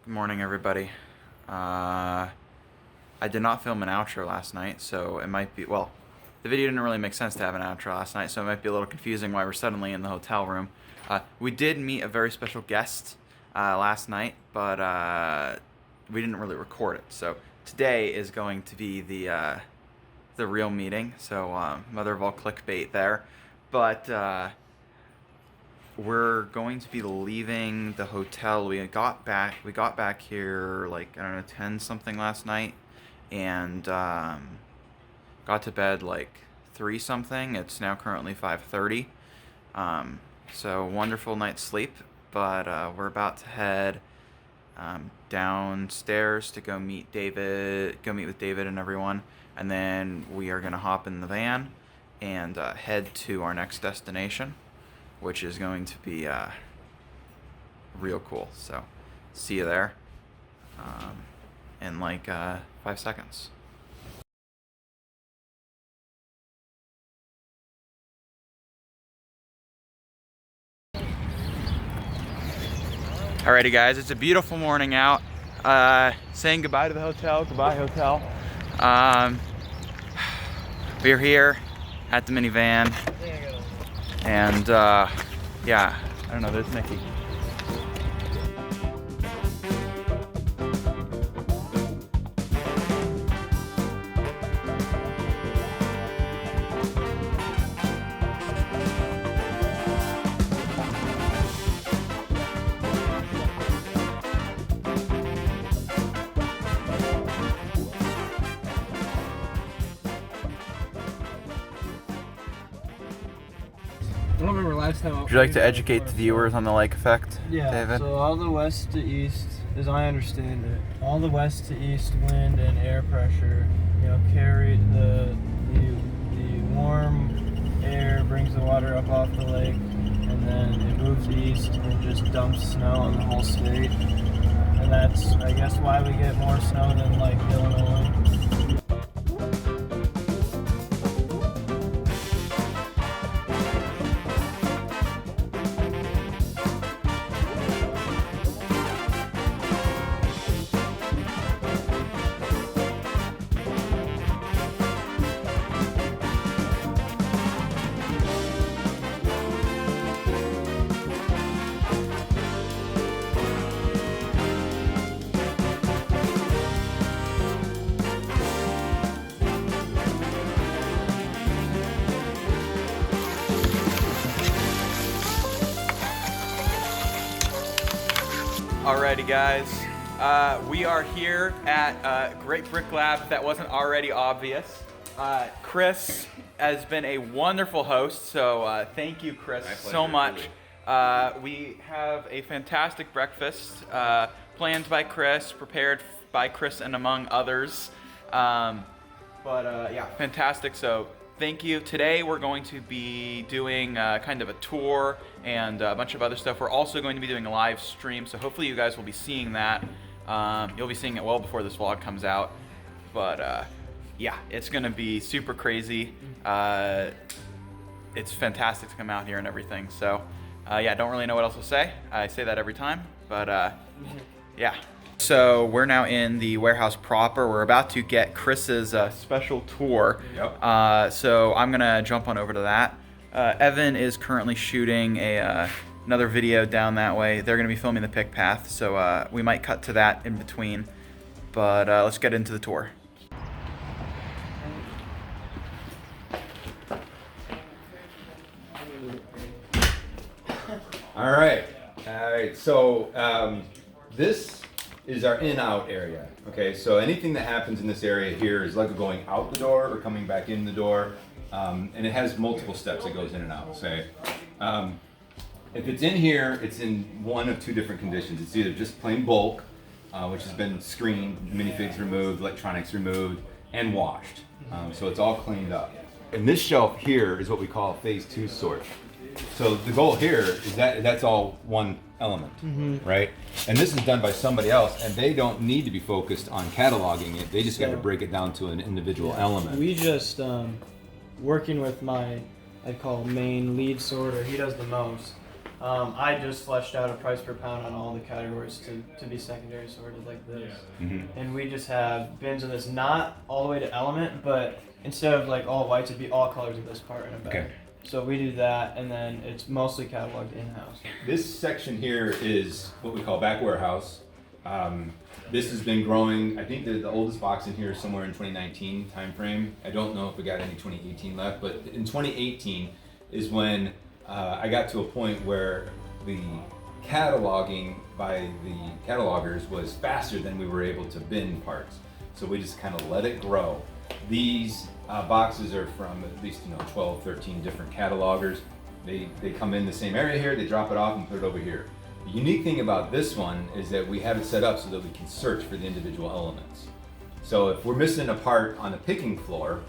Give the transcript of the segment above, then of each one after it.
Good morning, everybody. I did not film an outro last night, so it might be, well, the video didn't really make sense to have an outro last night, so it might be a little confusing why we're suddenly in the hotel room. We did meet a very special guest last night, but we didn't really record it. So today is going to be the real meeting, so mother of all clickbait there. But we're going to be leaving the hotel. We got back here like, I don't know, 10 something last night, and got to bed like 3 something. It's now currently 5:30. So wonderful night's sleep, but we're about to head downstairs to go meet with David and everyone, and then we are gonna hop in the van and head to our next destination, which is going to be real cool. So see you there in like 5 seconds. Alrighty guys, it's a beautiful morning out. Saying goodbye to the hotel. Goodbye, hotel. We're here at the minivan, and yeah, I don't know, there's Nikki. I don't remember last time. Would you like to educate the viewers on the lake effect, yeah, David? So all the west to east, as I understand it, all the west to east wind and air pressure, carry the warm air brings the water up off the lake, and then it moves east and just dumps snow on the whole state. And that's, I guess, why we get more snow than like Illinois. Alrighty guys, we are here at Great Brick Lab, if that wasn't already obvious. Chris has been a wonderful host, so thank you, Chris, so much. We have a fantastic breakfast planned by Chris, prepared by Chris and among others. Yeah, fantastic. So thank you. Today we're going to be doing kind of a tour and a bunch of other stuff. We're also going to be doing a live stream, so hopefully you guys will be seeing that. You'll be seeing it well before this vlog comes out. But yeah, it's going to be super crazy. It's fantastic to come out here and everything. So yeah, don't really know what else to say. I say that every time, but yeah. So we're now in the warehouse proper. We're about to get Chris's special tour. Yep. So I'm gonna jump on over to that. Evan is currently shooting another video down that way. They're gonna be filming the pick path, so we might cut to that in between. But let's get into the tour. All right. So this is our in-out area. Okay. So anything that happens in this area here is like going out the door or coming back in the door, and it has multiple steps that goes in and out. Say, if it's in here, it's in one of 2 different conditions. It's either just plain bulk, which has been screened, minifigs removed, electronics removed, and washed. So it's all cleaned up. And this shelf here is what we call phase 2 sort. So the goal here is that that's all one element, right? And this is done by somebody else, and they don't need to be focused on cataloging it. They just got to break it down to an individual element. We just, working with my, I'd call main lead sorter, he does the most. I just fleshed out a price per pound on all the categories to be secondary sorted like this. And we just have bins of this, not all the way to element, but instead of like all whites, it'd be all colors of this part in a bag. Okay. So we do that, and then it's mostly cataloged in-house. This section here is what we call back warehouse. This has been growing. I think the oldest box in here is somewhere in 2019 timeframe. I don't know if we got any 2018 left, but in 2018 is when I got to a point where the cataloging by the catalogers was faster than we were able to bin parts. So we just kind of let it grow. These boxes are from at least 12, 13 different catalogers. They come in the same area here, they drop it off and put it over here. The unique thing about this one is that we have it set up so that we can search for the individual elements. So if we're missing a part on the picking floor,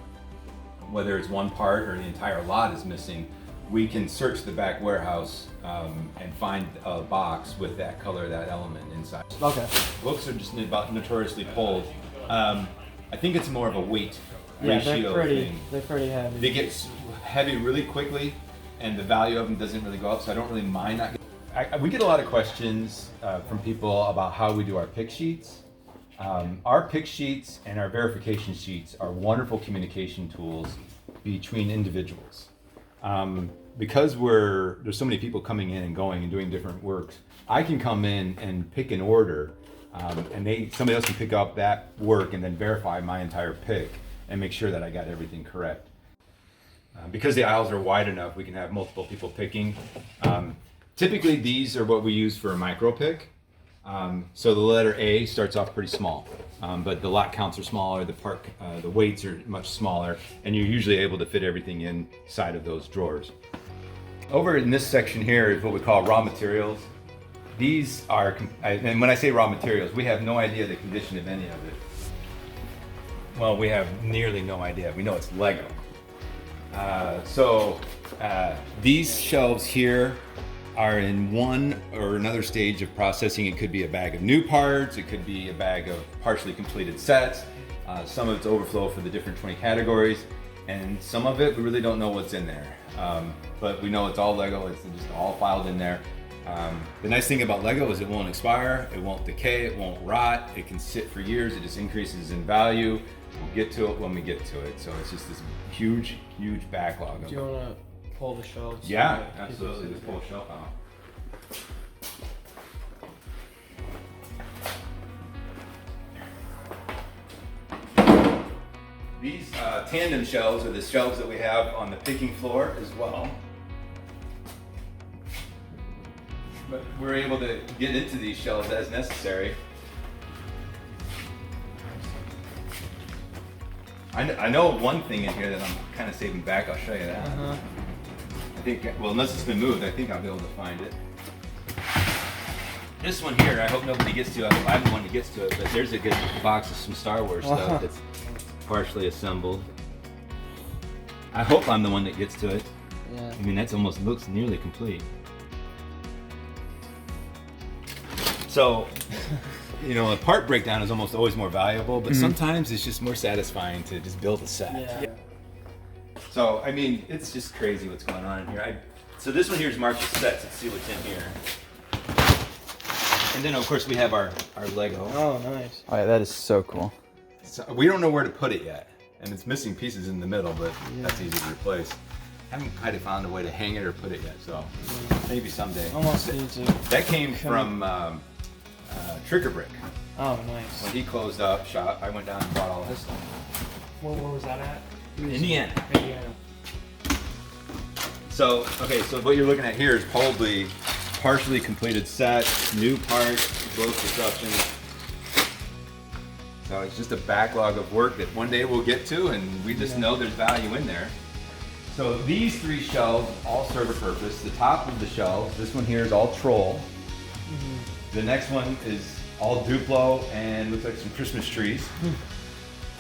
whether it's one part or the entire lot is missing, we can search the back warehouse and find a box with that color, that element inside. Okay. Books are just about notoriously pulled. I think it's more of a weight ratio thing. They're pretty heavy. They get heavy really quickly, and the value of them doesn't really go up, so I don't really mind not. We get a lot of questions from people about how we do our pick sheets. Our pick sheets and our verification sheets are wonderful communication tools between individuals. Because there's so many people coming in and going and doing different works, I can come in and pick an order, and somebody else can pick up that work and then verify my entire pick and make sure that I got everything correct. Because the aisles are wide enough, we can have multiple people picking. Typically, these are what we use for a micro pick. So the letter A starts off pretty small, but the lot counts are smaller, the weights are much smaller, and you're usually able to fit everything inside of those drawers. Over in this section here is what we call raw materials. These are, and when I say raw materials, we have no idea the condition of any of it. Well, we have nearly no idea. We know it's Lego. These shelves here are in one or another stage of processing. It could be a bag of new parts, it could be a bag of partially completed sets. Some of it's overflow for the different 20 categories, and some of it we really don't know what's in there. But we know it's all Lego, it's just all filed in there. The nice thing about Lego is it won't expire, it won't decay, it won't rot, it can sit for years, it just increases in value. We'll get to it when we get to it. So it's just this huge, huge backlog. Do you want to pull the shelves? Yeah, absolutely. Let's pull a shelf out. These tandem shelves are the shelves that we have on the picking floor as well. But we're able to get into these shelves as necessary. I know one thing in here that I'm kind of saving back. I'll show you that. I think, well, unless it's been moved, I think I'll be able to find it. This one here, I hope nobody gets to it. I'm the one that gets to it, but there's a good box of some Star Wars stuff that's partially assembled. I hope I'm the one that gets to it. Yeah. I mean, looks nearly complete. So, a part breakdown is almost always more valuable, but sometimes it's just more satisfying to just build a set. Yeah. So, I mean, it's just crazy what's going on in here. So this one here is marked as sets. Let's see what's in here. And then, of course, we have our Lego. Oh, nice. Oh yeah, that is so cool. So we don't know where to put it yet. And it's missing pieces in the middle, but that's easy to replace. I haven't quite found a way to hang it or put it yet, so maybe someday. Almost need to. That came from Trigger Brick. Oh, nice. When he closed up shop, I went down and bought all this stuff. Where was that at? Indiana. Indiana. So what you're looking at here is probably partially completed set, new parts, both disruptions. So it's just a backlog of work that one day we'll get to, and we just know there's value in there. So these three shelves all serve a purpose. The top of the shelves, this one here is all Troll. The next one is all Duplo and looks like some Christmas trees.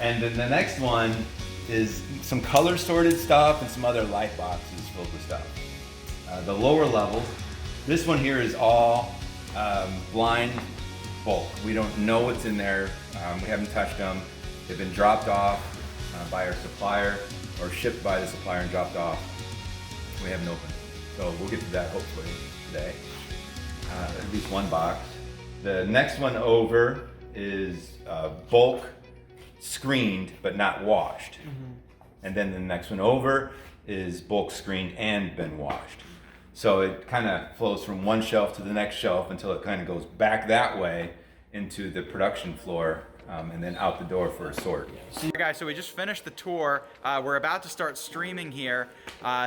And then the next one is some color sorted stuff and some other light boxes filled with stuff. The lower level, this one here is all blind bulk. We don't know what's in there. We haven't touched them. They've been dropped off by our supplier or shipped by the supplier and dropped off. We haven't opened. So we'll get to that hopefully. today. At least one box. The next one over is bulk screened but not washed. And then the next one over is bulk screened and been washed. So it kind of flows from one shelf to the next shelf until it kind of goes back that way into the production floor, and then out the door for a sort. So guys, so we just finished the tour. We're about to start streaming here.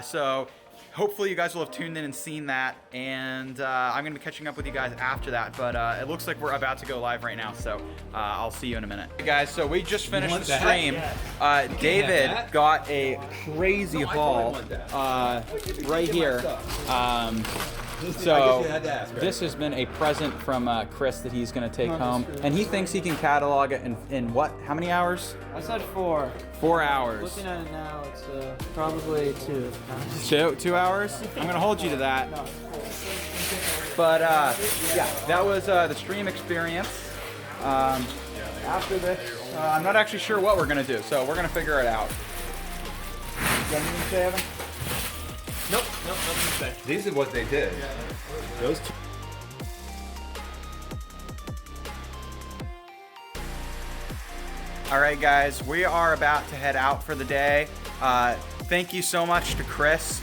So hopefully you guys will have tuned in and seen that. And I'm gonna be catching up with you guys after that. But it looks like we're about to go live right now. So I'll see you in a minute. Hey guys, so we just finished the stream. David got a crazy haul right here. So this has been a present from Chris that he's going to take home, and he thinks he can catalog it in what? How many hours? I said 4. 4 hours. Looking at it now, it's probably 2. 2 hours? I'm going to hold you to that. No. But yeah, that was the stream experience. After this, I'm not actually sure what we're going to do, so we're going to figure it out. You got anything to say, Evan? Nope, nothing to say. These are what they did. Those two. All right, guys, we are about to head out for the day. Thank you so much to Chris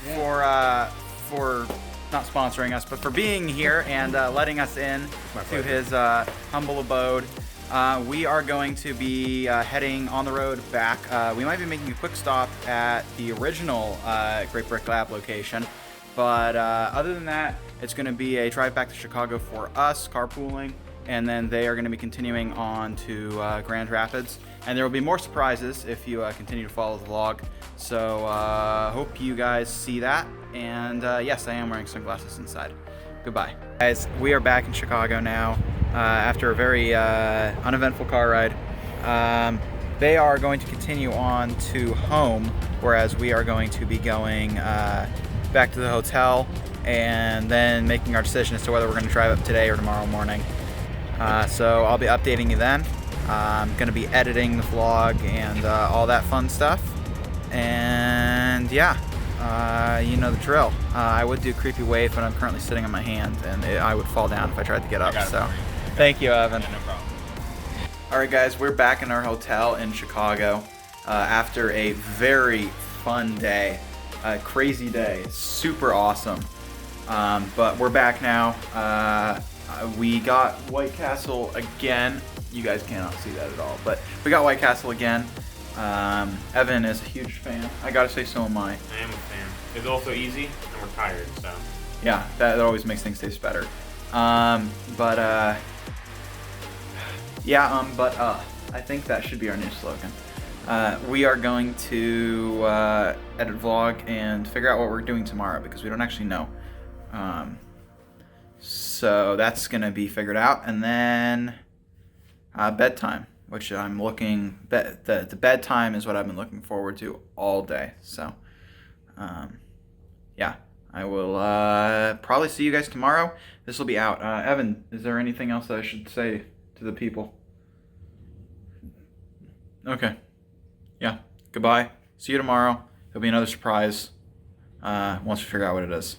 for not sponsoring us, but for being here and letting us in to his humble abode. We are going to be heading on the road back. We might be making a quick stop at the original Great Brick Lab location, but other than that, it's going to be a drive back to Chicago for us, carpooling, and then they are going to be continuing on to Grand Rapids. And there will be more surprises if you continue to follow the vlog. So hope you guys see that. And yes, I am wearing sunglasses inside. Goodbye. Guys, we are back in Chicago now after a very uneventful car ride. They are going to continue on to home, whereas we are going to be going back to the hotel and then making our decision as to whether we're going to drive up today or tomorrow morning. So I'll be updating you then. I'm going to be editing the vlog and all that fun stuff. And yeah, you know the drill. I would do creepy wave, but I'm currently sitting on my hand, and I would fall down if I tried to get up. So, thank you, Evan. No problem. All right, guys, we're back in our hotel in Chicago after a very fun day, crazy day, super awesome. But we're back now. We got White Castle again. You guys cannot see that at all, but we got White Castle again. Evan is a huge fan. I gotta say, so am I. I am a fan. It's also easy, and we're tired, so. Yeah, that always makes things taste better. I think that should be our new slogan. We are going to edit vlog and figure out what we're doing tomorrow because we don't actually know. So that's gonna be figured out, and then bedtime, which I'm looking. The bedtime is what I've been looking forward to all day. So, yeah, I will probably see you guys tomorrow. This will be out. Evan, is there anything else that I should say to the people? Okay. Yeah. Goodbye. See you tomorrow. There'll be another surprise once we figure out what it is.